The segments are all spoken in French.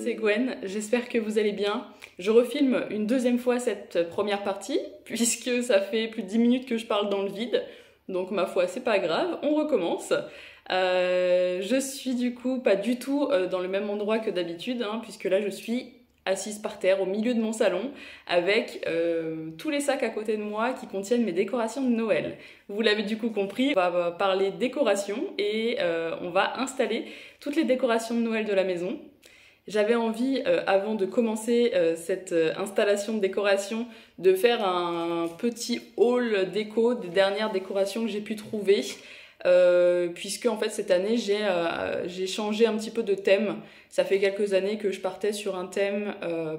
c'est Gwen, j'espère que vous allez bien. Je refilme une deuxième fois cette première partie, puisque ça fait plus de 10 minutes que je parle dans le vide, donc ma foi c'est pas grave, on recommence. Je suis du coup pas du tout dans le même endroit que d'habitude, puisque là je suis assise par terre au milieu de mon salon avec tous les sacs à côté de moi qui contiennent mes décorations de Noël. Vous l'avez du coup compris, on va parler décoration et on va installer toutes les décorations de Noël de la maison. J'avais envie, avant de commencer cette installation de décoration, de faire un petit haul déco des dernières décorations que j'ai pu trouver. Puisque en fait cette année j'ai changé un petit peu de thème. Ça fait quelques années que je partais sur un thème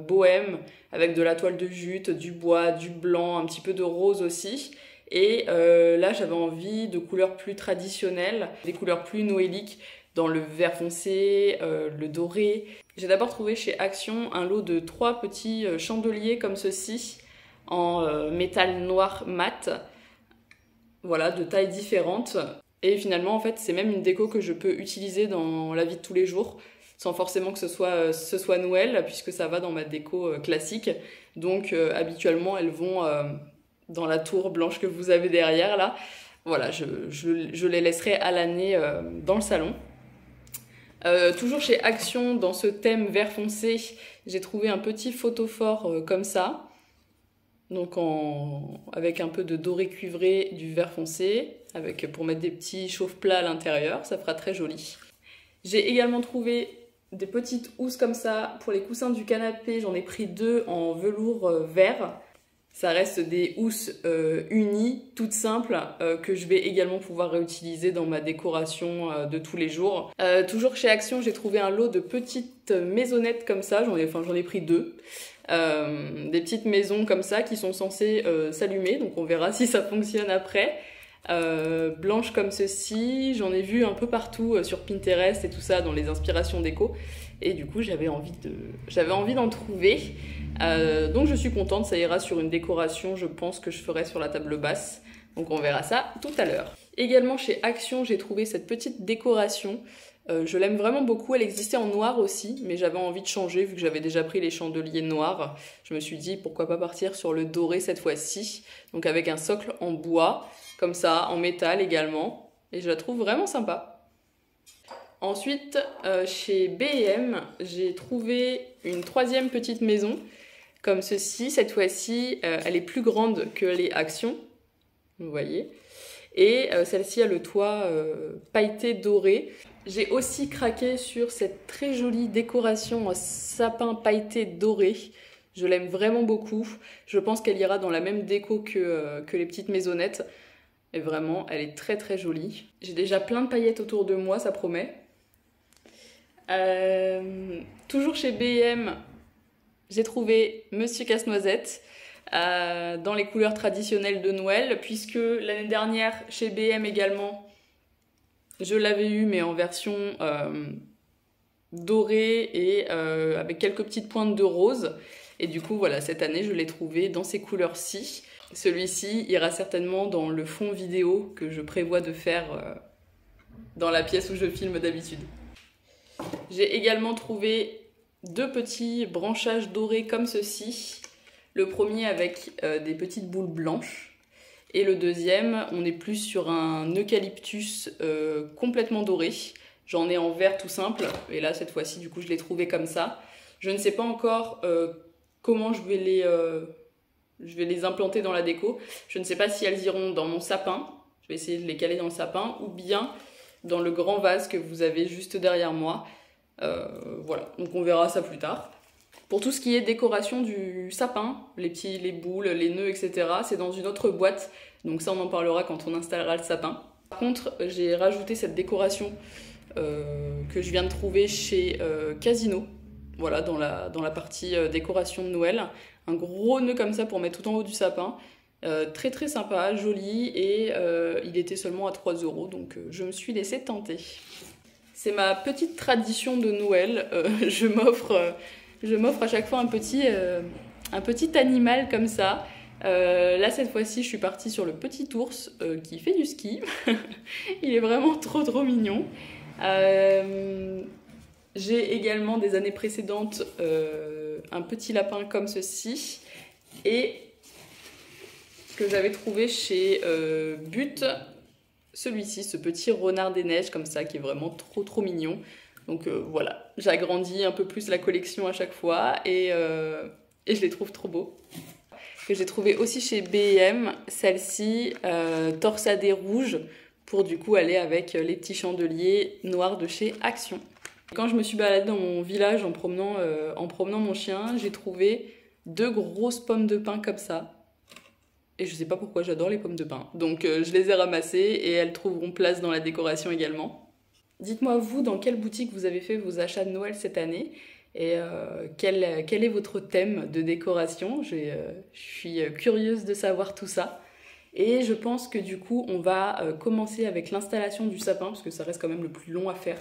bohème avec de la toile de jute, du bois, du blanc, un petit peu de rose aussi. Et là j'avais envie de couleurs plus traditionnelles, des couleurs plus noéliques dans le vert foncé, le doré. J'ai d'abord trouvé chez Action un lot de 3 petits chandeliers comme ceci en métal noir mat. Voilà, de tailles différentes. Et finalement, en fait, c'est même une déco que je peux utiliser dans la vie de tous les jours, sans forcément que ce soit Noël, puisque ça va dans ma déco classique. Donc, habituellement, elles vont dans la tour blanche que vous avez derrière, là. Voilà, je les laisserai à l'année dans le salon. Toujours chez Action, dans ce thème vert foncé, j'ai trouvé un petit photophore comme ça. Donc avec un peu de doré cuivré, du vert foncé, pour mettre des petits chauffe-plats à l'intérieur, ça fera très joli. J'ai également trouvé des petites housses comme ça pour les coussins du canapé, j'en ai pris 2 en velours vert. Ça reste des housses unies, toutes simples, que je vais également pouvoir réutiliser dans ma décoration de tous les jours. Toujours chez Action, j'ai trouvé un lot de petites maisonnettes comme ça, j'en ai pris 2. Des petites maisons comme ça qui sont censées s'allumer, donc on verra si ça fonctionne après. Blanches comme ceci, j'en ai vu un peu partout sur Pinterest et tout ça dans les inspirations déco, et du coup j'avais envie d'en trouver. Donc je suis contente, ça ira sur une décoration, je pense que je ferai sur la table basse, donc on verra ça tout à l'heure. Également chez Action, j'ai trouvé cette petite décoration. Je l'aime vraiment beaucoup, elle existait en noir aussi, mais j'avais envie de changer vu que j'avais déjà pris les chandeliers noirs. Je me suis dit pourquoi pas partir sur le doré cette fois-ci, donc avec un socle en bois, comme ça, en métal également, et je la trouve vraiment sympa. Ensuite, chez B&M, j'ai trouvé une 3e petite maison, comme ceci. Cette fois-ci, elle est plus grande que les Actions, vous voyez. Et celle-ci a le toit pailleté doré. J'ai aussi craqué sur cette très jolie décoration en sapin pailleté doré. Je l'aime vraiment beaucoup. Je pense qu'elle ira dans la même déco que les petites maisonnettes. Et vraiment, elle est très très jolie. J'ai déjà plein de paillettes autour de moi, ça promet. Toujours chez B&M, j'ai trouvé Monsieur Casse-Noisette. Dans les couleurs traditionnelles de Noël, puisque l'année dernière chez B&M également je l'avais eu mais en version dorée et avec quelques petites pointes de rose, et du coup voilà, cette année je l'ai trouvé dans ces couleurs-ci. Celui-ci ira certainement dans le fond vidéo que je prévois de faire dans la pièce où je filme d'habitude. J'ai également trouvé 2 petits branchages dorés comme ceci. Le premier avec des petites boules blanches, et le deuxième, on est plus sur un eucalyptus complètement doré. J'en ai en vert tout simple, et là cette fois-ci du coup je l'ai trouvé comme ça. Je ne sais pas encore comment je vais les implanter dans la déco. Je ne sais pas si elles iront dans mon sapin, je vais essayer de les caler dans le sapin, ou bien dans le grand vase que vous avez juste derrière moi. Voilà, donc on verra ça plus tard. Pour tout ce qui est décoration du sapin, les boules, les nœuds, etc., c'est dans une autre boîte, donc ça on en parlera quand on installera le sapin. Par contre, j'ai rajouté cette décoration que je viens de trouver chez Casino, voilà, dans la partie décoration de Noël. Un gros nœud comme ça pour mettre tout en haut du sapin, très très sympa, joli, et il était seulement à 3 €, donc je me suis laissée tenter. C'est ma petite tradition de Noël, je m'offre à chaque fois un petit animal comme ça. Là cette fois-ci je suis partie sur le petit ours qui fait du ski. Il est vraiment trop mignon. J'ai également des années précédentes un petit lapin comme ceci et que j'avais trouvé chez But, celui-ci, ce petit renard des neiges comme ça qui est vraiment trop mignon. Donc voilà, j'agrandis un peu plus la collection à chaque fois et je les trouve trop beaux. Que j'ai trouvé aussi chez B&M, celle-ci, torsadée rouge, pour du coup aller avec les petits chandeliers noirs de chez Action. Quand je me suis baladée dans mon village en promenant mon chien, j'ai trouvé 2 grosses pommes de pin comme ça. Et je sais pas pourquoi, j'adore les pommes de pin. Donc je les ai ramassées et elles trouveront place dans la décoration également. Dites-moi vous, dans quelle boutique vous avez fait vos achats de Noël cette année et quel est votre thème de décoration. Je suis curieuse de savoir tout ça. Et je pense que du coup, on va commencer avec l'installation du sapin, parce que ça reste quand même le plus long à faire.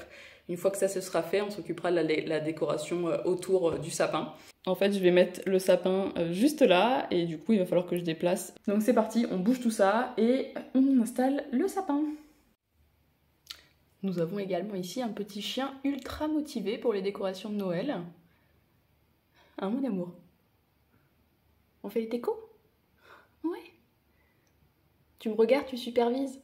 Une fois que ça se sera fait, on s'occupera de la décoration autour du sapin. En fait, je vais mettre le sapin juste là, et du coup, il va falloir que je déplace. Donc c'est parti, on bouge tout ça, et on installe le sapin. Nous avons également ici un petit chien ultra motivé pour les décorations de Noël. Hein, mon amour? On fait les décos? Ouais. Tu me regardes, tu supervises?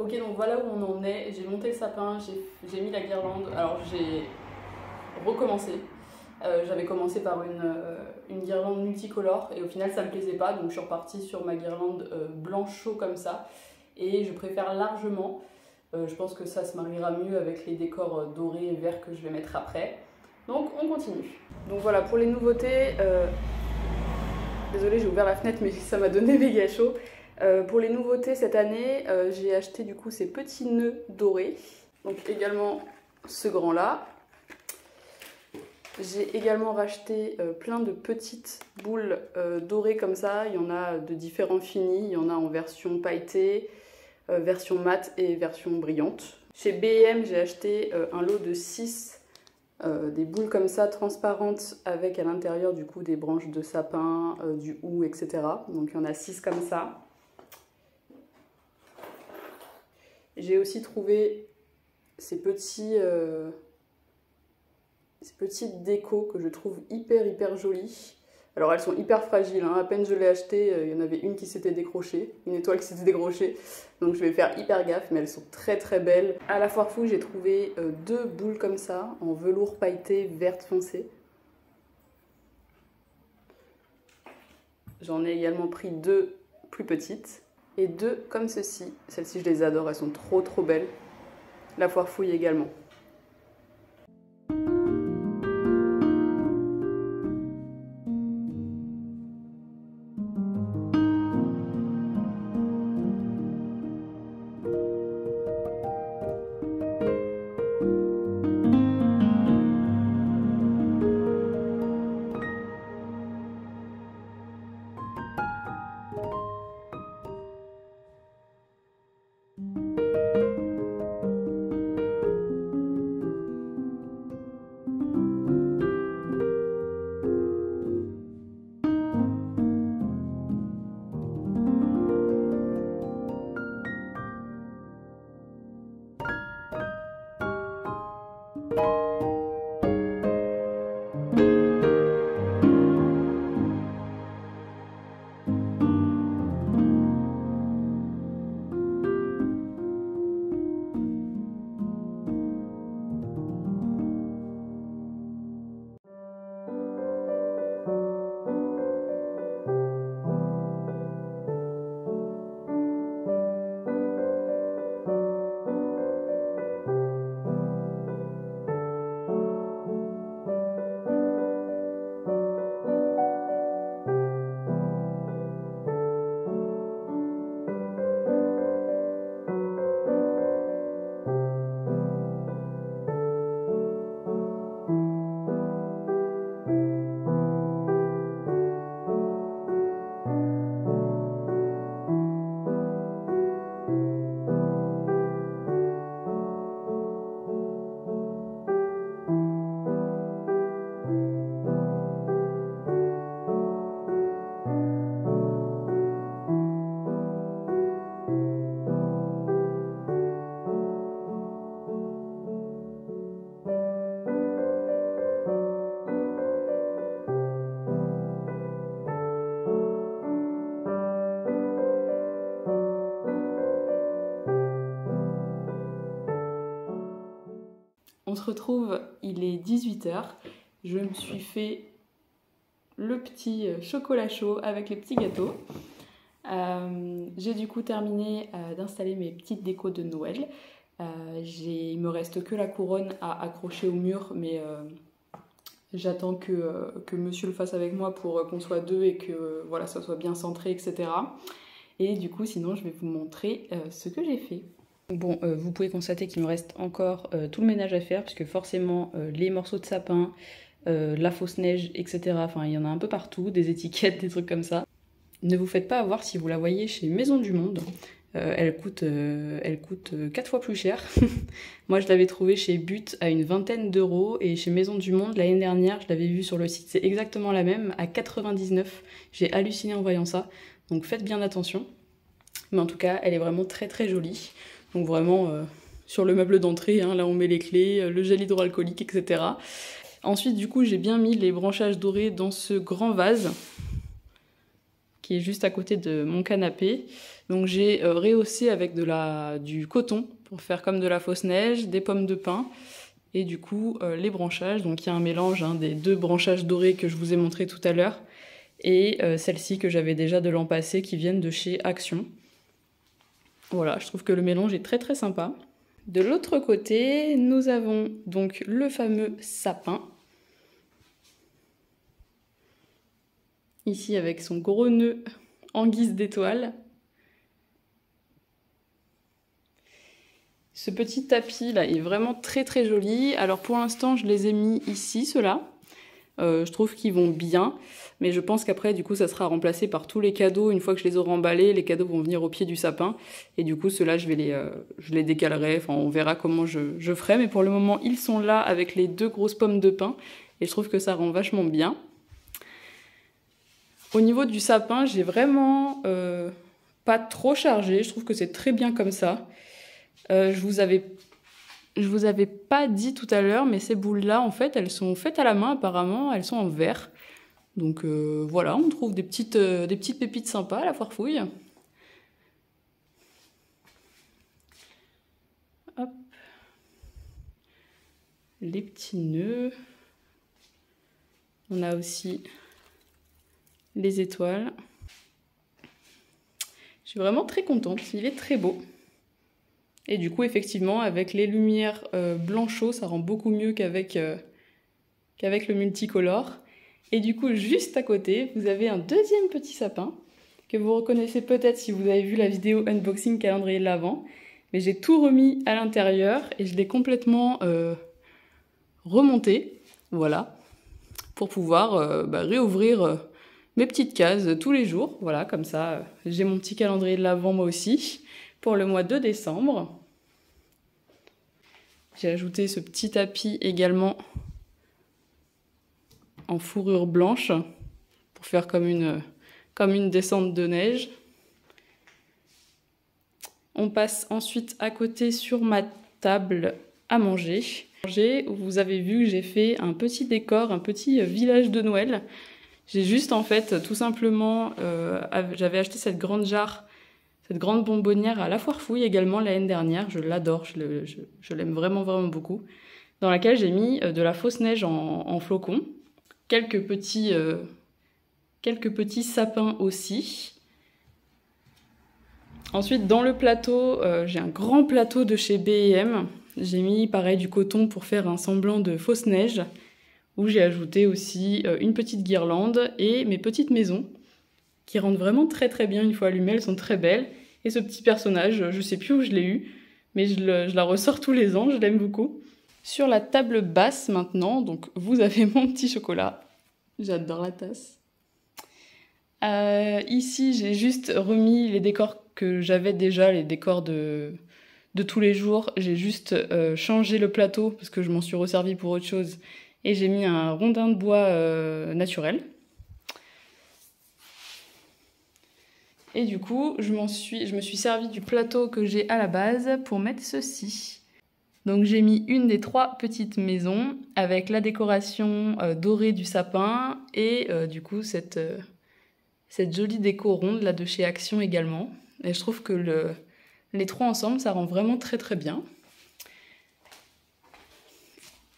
Ok, donc voilà où on en est. J'ai monté le sapin, j'ai mis la guirlande. Alors j'ai recommencé. J'avais commencé par une guirlande multicolore et au final ça me plaisait pas, donc je suis repartie sur ma guirlande blanche chaud comme ça. Et je préfère largement, je pense que ça se mariera mieux avec les décors dorés et verts que je vais mettre après. Donc on continue. Donc voilà, pour les nouveautés, désolée j'ai ouvert la fenêtre mais ça m'a donné méga chaud. Pour les nouveautés cette année, j'ai acheté du coup ces petits nœuds dorés. Donc également ce grand là. J'ai également racheté plein de petites boules dorées comme ça. Il y en a de différents finis. Il y en a en version pailletée, version mate et version brillante. Chez B&M, j'ai acheté un lot de 6 des boules comme ça transparentes avec à l'intérieur du coup des branches de sapin, du hou, etc. Donc il y en a 6 comme ça. J'ai aussi trouvé ces petites décos que je trouve hyper jolies. Alors elles sont hyper fragiles, hein. À peine je l'ai acheté, il y en avait une qui s'était décrochée, une étoile qui s'était décrochée. Donc je vais faire hyper gaffe, mais elles sont très belles. À la foire fouille, j'ai trouvé 2 boules comme ça, en velours pailleté verte foncé. J'en ai également pris 2 plus petites. Et 2 comme ceci. Celles-ci, je les adore, elles sont trop belles. La foire fouille également. On se retrouve, il est 18h. Je me suis fait le petit chocolat chaud avec les petits gâteaux. J'ai du coup terminé d'installer mes petites décos de Noël. Il me reste que la couronne à accrocher au mur, mais j'attends que monsieur le fasse avec moi pour qu'on soit deux et que voilà, ça soit bien centré, etc. Et du coup, sinon, je vais vous montrer ce que j'ai fait. Bon, vous pouvez constater qu'il me reste encore tout le ménage à faire, puisque forcément, les morceaux de sapin, la fausse neige, etc. Enfin, il y en a un peu partout, des étiquettes, des trucs comme ça. Ne vous faites pas avoir si vous la voyez chez Maison du Monde. Elle coûte 4 fois plus cher. Moi, je l'avais trouvée chez But à une vingtaine d'euros et chez Maison du Monde, l'année dernière, je l'avais vue sur le site. C'est exactement la même, à 99. J'ai halluciné en voyant ça. Donc faites bien attention. Mais en tout cas, elle est vraiment très très jolie. Donc vraiment, sur le meuble d'entrée, hein, là on met les clés, le gel hydroalcoolique, etc. Ensuite, du coup, j'ai bien mis les branchages dorés dans ce grand vase qui est juste à côté de mon canapé. Donc j'ai rehaussé avec du coton pour faire comme de la fausse neige, des pommes de pin et du coup les branchages. Donc il y a un mélange des 2 branchages dorés que je vous ai montré tout à l'heure et celles-ci que j'avais déjà de l'an passé qui viennent de chez Action. Voilà, je trouve que le mélange est très très sympa. De l'autre côté, nous avons donc le fameux sapin. Ici avec son gros nœud en guise d'étoile. Ce petit tapis là est vraiment très très joli. Alors pour l'instant je les ai mis ici, ceux-là. Je trouve qu'ils vont bien, mais je pense qu'après du coup ça sera remplacé par tous les cadeaux. Une fois que je les aurai emballés, les cadeaux vont venir au pied du sapin. Et du coup ceux-là je les décalerai, enfin on verra comment je ferai. Mais pour le moment ils sont là avec les 2 grosses pommes de pin. Et je trouve que ça rend vachement bien. Au niveau du sapin, j'ai vraiment pas trop chargé. Je trouve que c'est très bien comme ça. Je vous avais pas dit tout à l'heure, mais ces boules-là, en fait, elles sont faites à la main apparemment. Elles sont en verre. Donc voilà, on trouve des petites pépites sympas à la foire fouille. Hop. Les petits nœuds. On a aussi les étoiles. Je suis vraiment très contente, il est très beau. Et du coup, effectivement, avec les lumières blanchot, ça rend beaucoup mieux qu'avec le multicolore. Et du coup, juste à côté, vous avez un deuxième petit sapin que vous reconnaissez peut-être si vous avez vu la vidéo unboxing calendrier de l'Avent. Mais j'ai tout remis à l'intérieur et je l'ai complètement remonté, voilà, pour pouvoir réouvrir mes petites cases tous les jours. Voilà, comme ça, j'ai mon petit calendrier de l'Avent moi aussi, pour le mois de décembre. J'ai ajouté ce petit tapis également en fourrure blanche pour faire comme une descente de neige. On passe ensuite à côté sur ma table à manger. Vous avez vu que j'ai fait un petit décor, un petit village de Noël. J'ai juste en fait tout simplement, j'avais acheté cette grande jarre, cette grande bonbonnière à la foire fouille également l'année dernière. Je l'adore, je l'aime vraiment vraiment beaucoup. Dans laquelle j'ai mis de la fausse neige en flocons. Quelques petits sapins aussi. Ensuite, dans le plateau, j'ai un grand plateau de chez B&M. J'ai mis, pareil, du coton pour faire un semblant de fausse neige, où j'ai ajouté aussi une petite guirlande et mes petites maisons, qui rendent vraiment très très bien une fois allumées, elles sont très belles. Et ce petit personnage, je sais plus où je l'ai eu, mais je la ressors tous les ans, je l'aime beaucoup. Sur la table basse maintenant, donc vous avez mon petit chocolat. J'adore la tasse. Ici, j'ai juste remis les décors que j'avais déjà, les décors de tous les jours. J'ai juste changé le plateau parce que je m'en suis resservi pour autre chose. Et j'ai mis un rondin de bois naturel. Et du coup, je me suis servi du plateau que j'ai à la base pour mettre ceci. Donc j'ai mis une des 3 petites maisons avec la décoration dorée du sapin et du coup cette jolie déco ronde là de chez Action également. Et je trouve que les 3 ensemble, ça rend vraiment très très bien.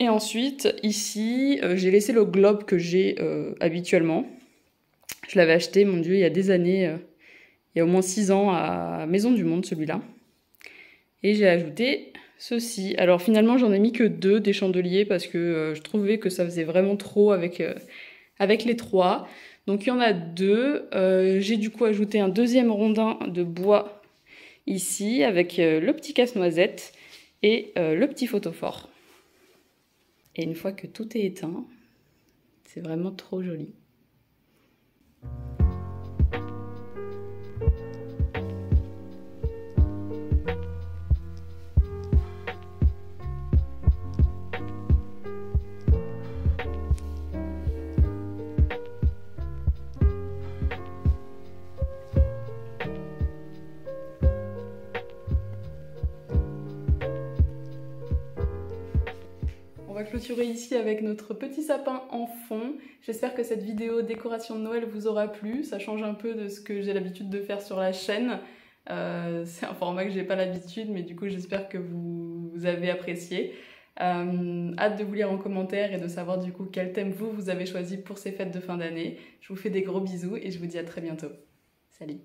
Et ensuite, ici, j'ai laissé le globe que j'ai habituellement. Je l'avais acheté, mon Dieu, il y a des années, il y a au moins 6 ans, à Maison du Monde, celui-là. Et j'ai ajouté ceci. Alors finalement, j'en ai mis que 2 des chandeliers parce que je trouvais que ça faisait vraiment trop avec les 3. Donc il y en a 2. J'ai du coup ajouté un deuxième rondin de bois ici avec le petit casse-noisette et le petit photophore. Et une fois que tout est éteint, c'est vraiment trop joli. On va clôturer ici avec notre petit sapin en fond. J'espère que cette vidéo décoration de Noël vous aura plu. Ça change un peu de ce que j'ai l'habitude de faire sur la chaîne. C'est un format que j'ai pas l'habitude, mais du coup j'espère que vous avez apprécié. Hâte de vous lire en commentaire et de savoir du coup quel thème vous avez choisi pour ces fêtes de fin d'année. Je vous fais des gros bisous et je vous dis à très bientôt. Salut!